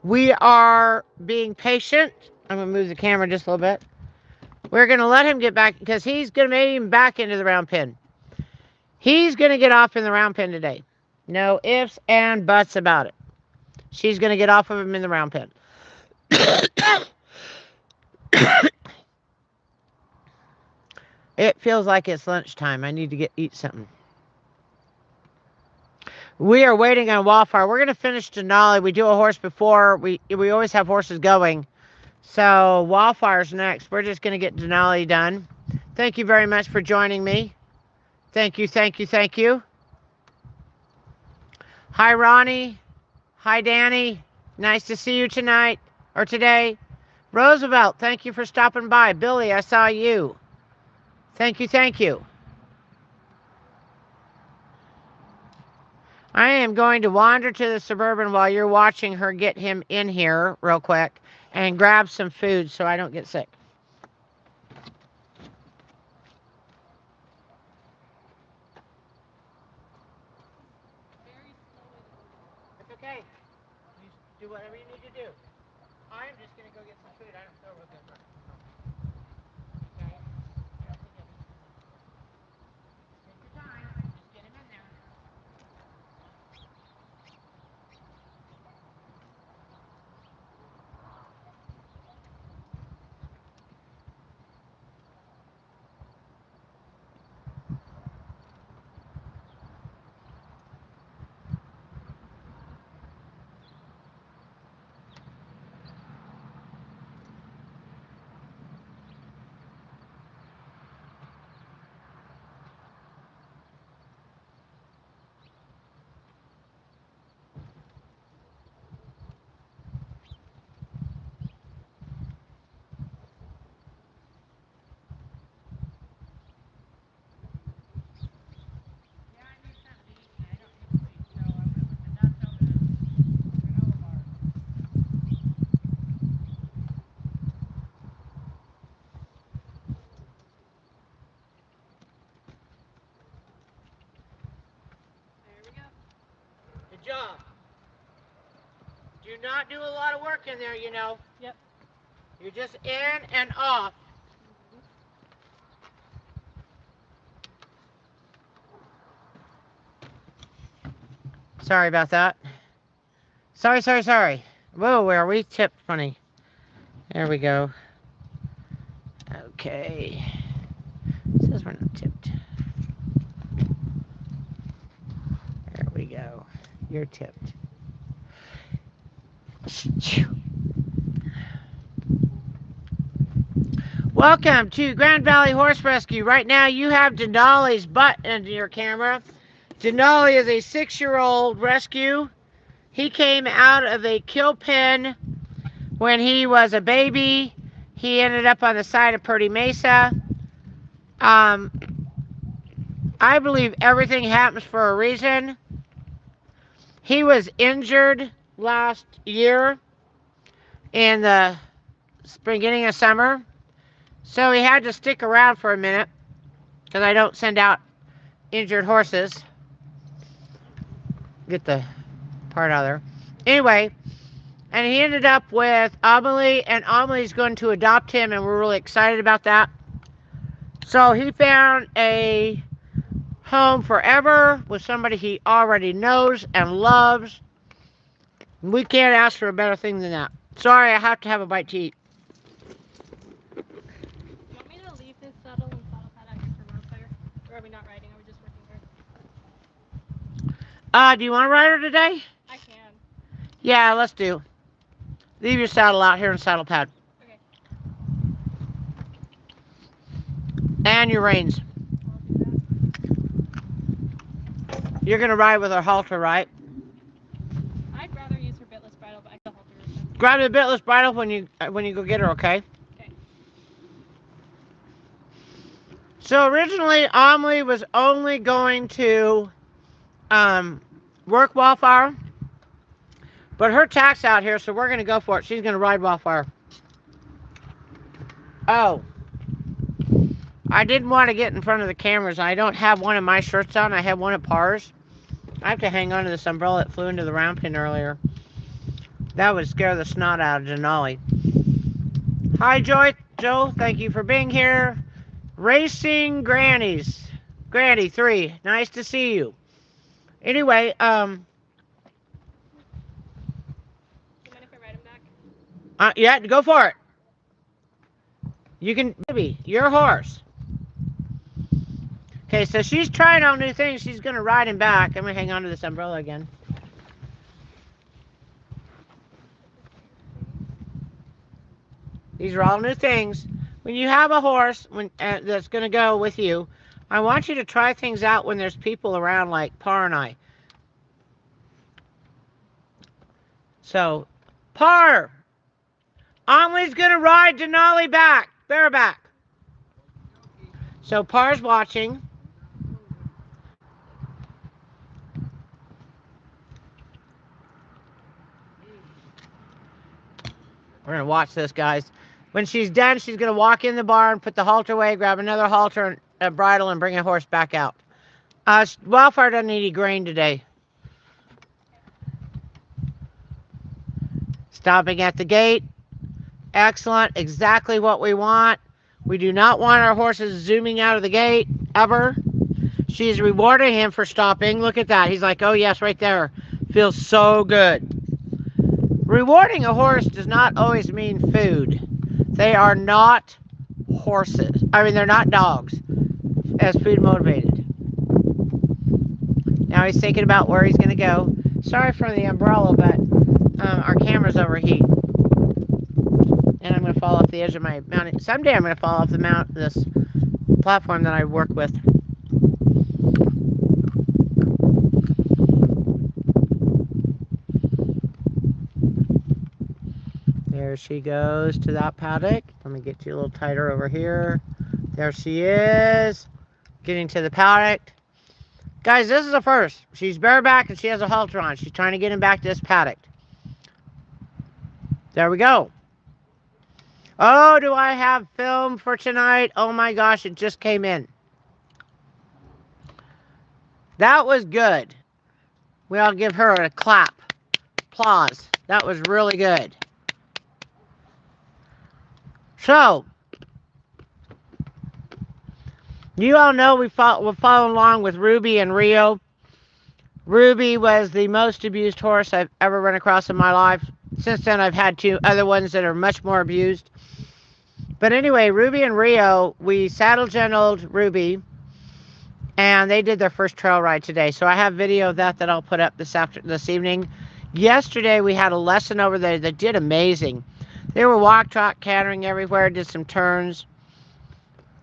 We are being patient. I'm going to move the camera just a little bit. We're going to let him get back because he's going to make him back into the round pen. He's going to get off in the round pen today. No ifs and buts about it. She's going to get off of him in the round pen. It feels like it's lunchtime. I need to eat something. We are waiting on Wildfire. We're going to finish Denali. We do a horse before. We always have horses going. So Wildfire's next. We're just going to get Denali done. Thank you very much for joining me. Thank you, thank you, thank you. Hi, Ronnie. Hi, Danny. Nice to see you tonight or today. Roosevelt, thank you for stopping by. Billy, I saw you. Thank you, thank you. I am going to wander to the Suburban while you're watching her get him in here real quick and grab some food so I don't get sick. It's okay. You do whatever you need to do. I'm just going to go get some food. I don't feel real good. Okay? Take your time. Just get him in there. Good job. Do not do a lot of work in there, you know. Yep. You're just in and off. Sorry about that. Sorry, sorry, sorry. Whoa, where are we tipped funny? There we go. Okay. It says we're not tipped. There we go. You're tipped. Welcome to Grand Valley Horse Rescue. Right now you have Denali's butt into your camera. Denali is a 6-year-old rescue. He came out of a kill pen when he was a baby. He ended up on the side of Purdy Mesa. I believe everything happens for a reason. He was injured last year in the beginning of summer. So he had to stick around for a minute because I don't send out injured horses. Get the part out of there. Anyway, and he ended up with Amelie, and Amelie's going to adopt him, and we're really excited about that. So he found a home forever with somebody he already knows and loves. We can't ask for a better thing than that. Sorry, I have to have a bite to eat. Do you want me to leave this saddle and saddle pad out here for Wildfire? Or are we not riding? Are we just working here? Do you want to ride her today? I can. Yeah, let's do. Leave your saddle out here in the saddle pad. Okay. And your reins. You're going to ride with her halter, right? I'd rather use her bitless bridle, but I can halter her. Grab the bitless bridle when you go get her, okay? Okay. So originally, Amelie was only going to work Wildfire, but her tack's out here, so we're going to go for it. She's going to ride Wildfire. Oh. I didn't want to get in front of the cameras. I don't have one of my shirts on. I have one of Par's. I have to hang on to this umbrella that flew into the round pin earlier. That would scare the snot out of Denali. Hi, Joe. Thank you for being here. Racing Grannies. Granny 3. Nice to see you. Anyway, Do you mind if I ride him back? yeah, go for it. You can, baby, your horse. Okay, so she's trying out new things. She's going to ride him back. I'm going to hang on to this umbrella again. These are all new things. When you have a horse that's going to go with you, I want you to try things out when there's people around like Par and I. So, Par, Amelie's going to ride Denali back, bareback. So Par's watching. We're going to watch this, guys. When she's done, she's going to walk in the barn, put the halter away, grab another halter and a bridle, and bring a horse back out. Wildfire doesn't need any grain today. Stopping at the gate. Excellent. Exactly what we want. We do not want our horses zooming out of the gate, ever. She's rewarding him for stopping. Look at that. He's like, oh, yes, right there. Feels so good. Rewarding a horse does not always mean food. They are not horses. I mean, they're not dogs as food motivated. Now he's thinking about where he's going to go. Sorry for the umbrella, but our camera's overheat. And I'm going to fall off the edge of my mountain. Someday I'm going to fall off this platform that I work with. There she goes to that paddock. Let me get you a little tighter over here. There she is, getting to the paddock. Guys, this is a first. She's bareback and she has a halter on. She's trying to get him back to this paddock. There we go. Oh, do I have film for tonight? Oh my gosh, it just came in. That was good. We all give her a clap. Applause. That was really good. So, you all know we're following along with Ruby and Rio. Ruby was the most abused horse I've ever run across in my life. Since then, I've had 2 other ones that are much more abused. But anyway, Ruby and Rio, we saddle gentled Ruby, and they did their first trail ride today. So I have video of that I'll put up this evening. Yesterday, we had a lesson over there that did amazing. They were walk, trot, cantering everywhere, did some turns.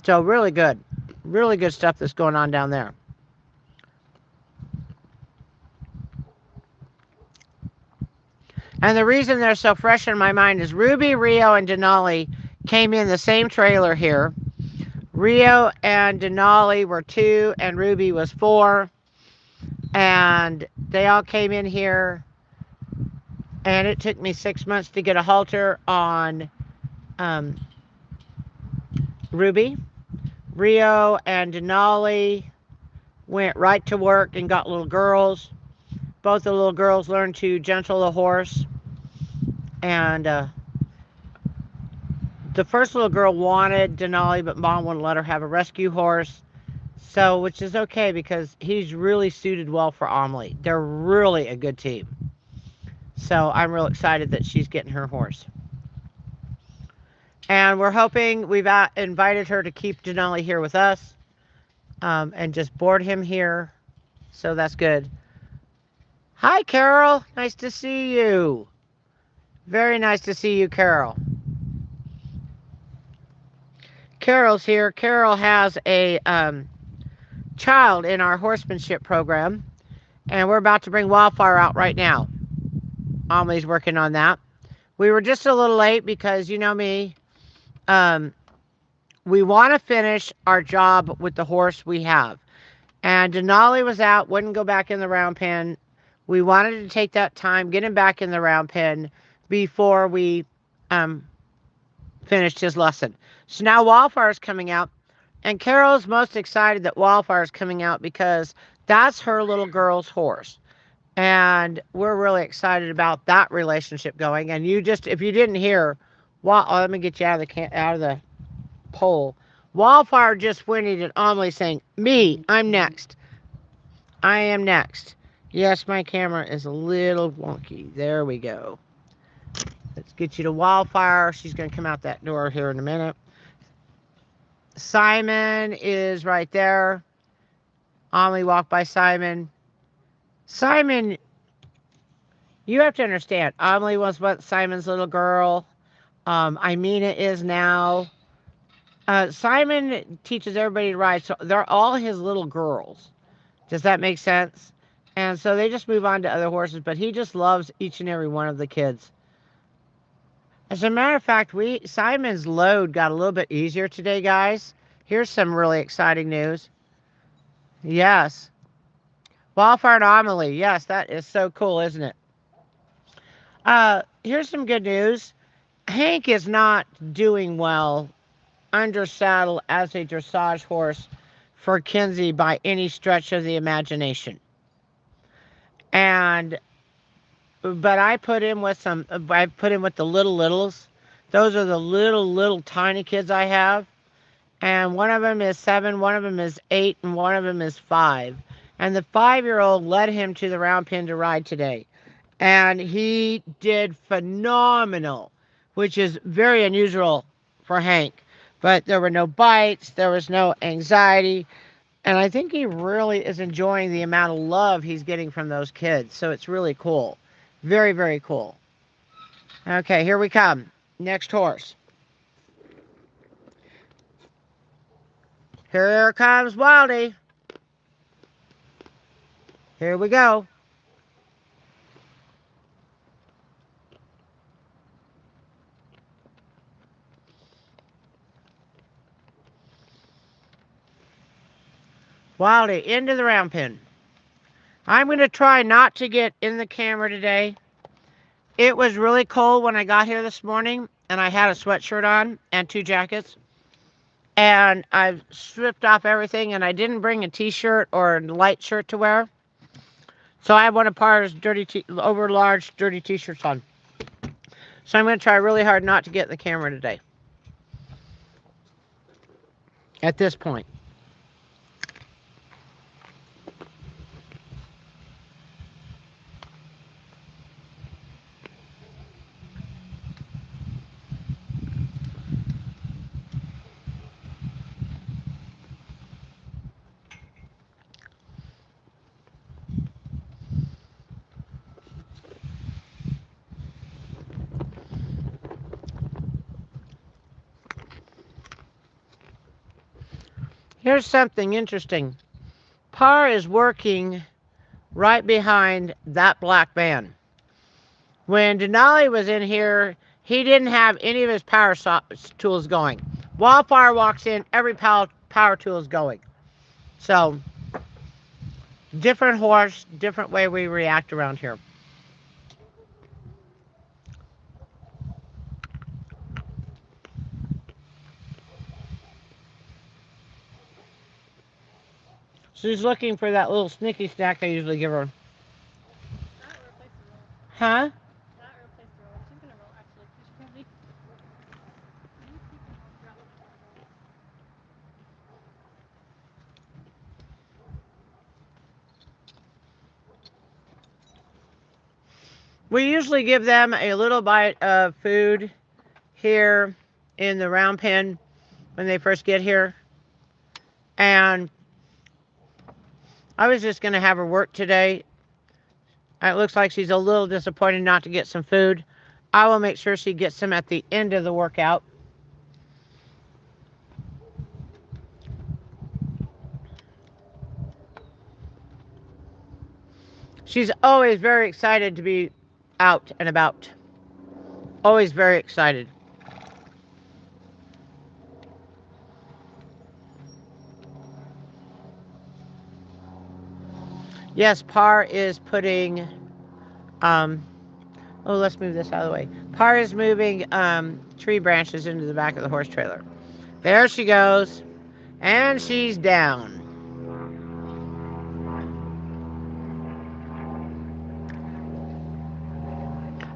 So really good. Really good stuff that's going on down there. And the reason they're so fresh in my mind is Ruby, Rio, and Denali came in the same trailer here. Rio and Denali were 2, and Ruby was 4. And they all came in here. And it took me 6 months to get a halter on Ruby. Rio and Denali went right to work and got little girls. Both the little girls learned to gentle the horse. And the first little girl wanted Denali, but Mom wouldn't let her have a rescue horse. So, which is okay because he's really suited well for Amelie. They're really a good team. So I'm real excited that she's getting her horse. And we're hoping, we've invited her to keep Denali here with us and just board him here. So that's good. Hi, Carol. Nice to see you. Very nice to see you, Carol. Carol's here. Carol has a child in our horsemanship program. And we're about to bring Wildfire out right now. Amelie's working on that. We were just a little late because, you know me, we want to finish our job with the horse we have. And Denali was out, wouldn't go back in the round pen. We wanted to take that time, get him back in the round pen before we finished his lesson. So now Wildfire's coming out. And Carol's most excited that Wildfire's coming out because that's her little girl's horse. And we're really excited about that relationship going. And you just, if you didn't hear, well, let me get you out of the poll. Wildfire just whinnied at Amelie saying, "Me, I'm next. I am next." Yes, my camera is a little wonky. There we go. Let's get you to Wildfire. She's going to come out that door here in a minute. Simon is right there. Amelie walked by Simon. Simon, you have to understand, Amelie was what Simon's little girl. Imena is now. Simon teaches everybody to ride, so they're all his little girls. Does that make sense? And so they just move on to other horses, but he just loves each and every one of the kids. As a matter of fact, Simon's load got a little bit easier today, guys. Here's some really exciting news. Yes. Wildfire and Amelie. Yes, that is so cool, isn't it? Here's some good news. Hank is not doing well under saddle as a dressage horse for Kinsey by any stretch of the imagination. But I put him with the littles. Those are the little tiny kids I have. And one of them is 7, one of them is 8, and one of them is 5. And the 5-year-old led him to the round pen to ride today. And he did phenomenal, which is very unusual for Hank. But there were no bites, there was no anxiety. And I think he really is enjoying the amount of love he's getting from those kids. So it's really cool. Very, very cool. Okay, here we come. Next horse. Here comes Wildy. Here we go. Wildy into the round pen. I'm going to try not to get in the camera today. It was really cold when I got here this morning, and I had a sweatshirt on and 2 jackets. And I've stripped off everything, and I didn't bring a t-shirt or a light shirt to wear. So I have one of Par's large dirty t-shirts on. So I'm going to try really hard not to get in the camera today. At this point. Here's something interesting. Par is working right behind that black man. When Denali was in here, he didn't have any of his power tools going. Wildfire walks in, every power tool is going. So, different horse, different way we react around here. She's looking for that little snicky snack I usually give her. Huh? We usually give them a little bite of food here in the round pen when they first get here. And I was just going to have her work today. It looks like she's a little disappointed not to get some food. I will make sure she gets some at the end of the workout. She's always very excited to be out and about. Always very excited. Yes, Par is putting, let's move this out of the way. Par is moving tree branches into the back of the horse trailer. There she goes. And she's down.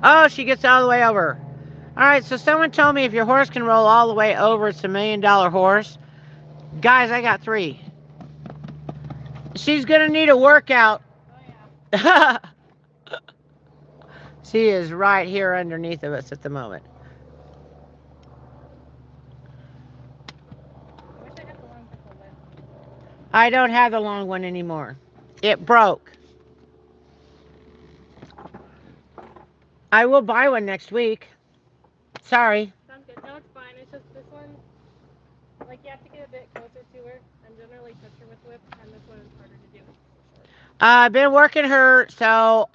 Oh, she gets all the way over. All right, so someone told me if your horse can roll all the way over, it's $1 million horse. Guys, I got 3. She's going to need a workout. Oh yeah. She is right here underneath of us at the moment. I wish I had the one with the whip. I don't have the long one anymore. It broke. I will buy one next week. Sorry. Sounds good. No, it's fine. It's just this one, like you have to get a bit closer to her and generally touch her with whip, and this one is harder to do. I've been working her, so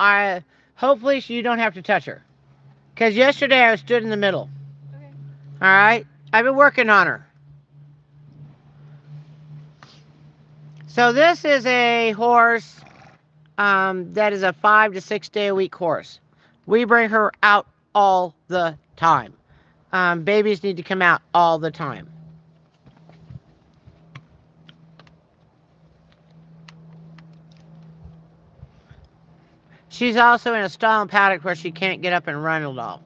hopefully you don't have to touch her. Because yesterday I stood in the middle. Okay. All right? I've been working on her. So this is a horse that is a 5 to 6 day a week horse. We bring her out all the time. Babies need to come out all the time. She's also in a stall and paddock where she can't get up and run at all.